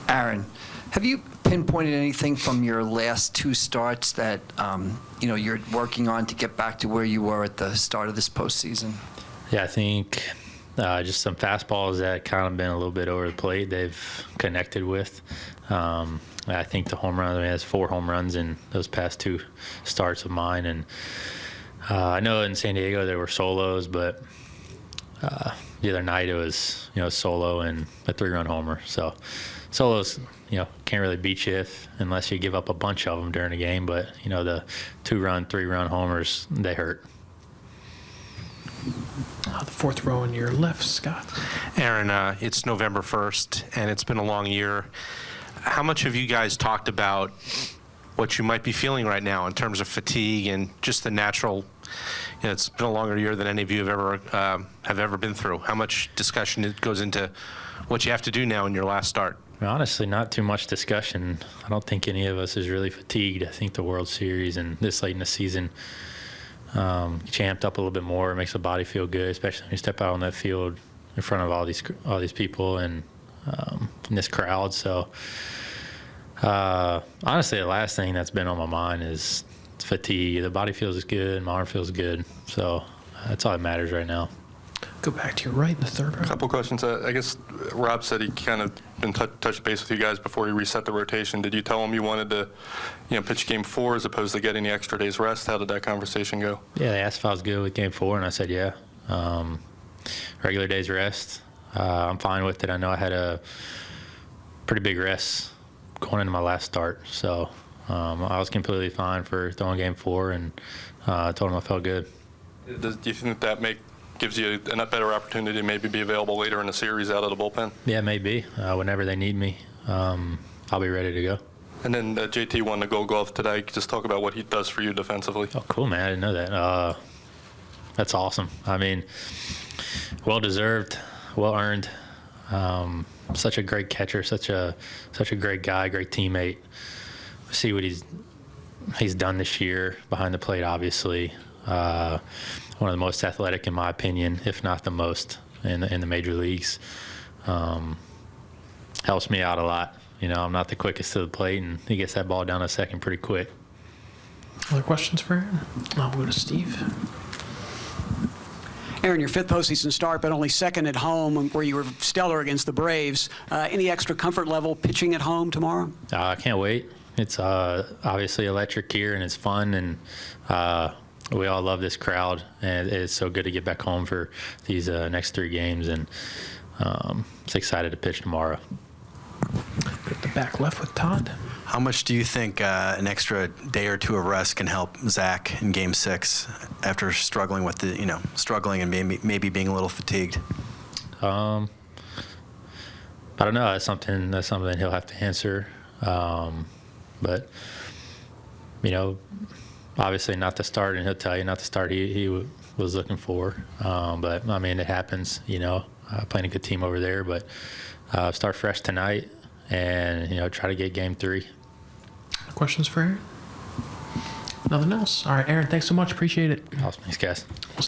Aaron, have you pinpointed anything from your last two starts that you're working on to get back to where you were at the start of this postseason? Yeah, I think just some fastballs that kind of been a little bit over the plate they've connected with. I think the home run, has 4 home runs in those past 2 starts of mine. And I know in San Diego there were solos, but the other night it was, solo and a 3-run homer. So solos, can't really beat you unless you give up a bunch of them during a game. But, the 2-run, 3-run homers, they hurt. The fourth row on your left, Scott. Aaron, it's November 1st, and it's been a long year. How much have you guys talked about what you might be feeling right now in terms of fatigue and just the natural, it's been a longer year than any of you have ever been through. How much discussion goes into what you have to do now in your last start? Honestly, not too much discussion. I don't think any of us is really fatigued. I think the World Series and this late in the season champed up a little bit more. It makes the body feel good, especially when you step out on that field in front of all these people and in this crowd. So honestly, the last thing that's been on my mind is fatigue. The body feels good, my arm feels good. So that's all that matters right now. Go back to your right in the third row. A couple questions. I guess Rob said he kind of been touched base with you guys before he reset the rotation. Did you tell him you wanted to, pitch Game 4 as opposed to getting the extra day's rest? How did that conversation go? Yeah, they asked if I was good with Game 4, and I said yeah. Regular day's rest, I'm fine with it. I know I had a pretty big rest going into my last start, so I was completely fine for throwing Game 4, and I told him I felt good. Do you think that gives you a better opportunity to maybe be available later in the series out of the bullpen? Yeah, maybe. Whenever they need me, I'll be ready to go. And then JT won the Gold Glove today. Just talk about what he does for you defensively. Oh, cool, man. I didn't know that. That's awesome. I mean, well-deserved, well-earned. Such a great catcher, such a great guy, great teammate. See what he's done this year behind the plate, obviously. One of the most athletic, in my opinion, if not the most, in the major leagues. Helps me out a lot. I'm not the quickest to the plate, and he gets that ball down to second pretty quick. Other questions for Aaron? I'll go to Steve. Aaron, your 5th postseason start, but only 2nd at home, where you were stellar against the Braves. Any extra comfort level pitching at home tomorrow? I can't wait. It's obviously electric here, and it's fun, and we all love this crowd, and it's so good to get back home for these next 3 games, and it's excited to pitch tomorrow. At the back left with Todd. How much do you think an extra day or 2 of rest can help Zach in Game 6 after struggling with struggling and maybe being a little fatigued? I don't know. That's something he'll have to answer. But obviously not the start, and he'll tell you not the start he was looking for. But I mean, it happens. Playing a good team over there, but start fresh tonight, and try to get Game 3. Questions for Aaron? Nothing else. All right, Aaron. Thanks so much. Appreciate it. Awesome. Thanks, guys.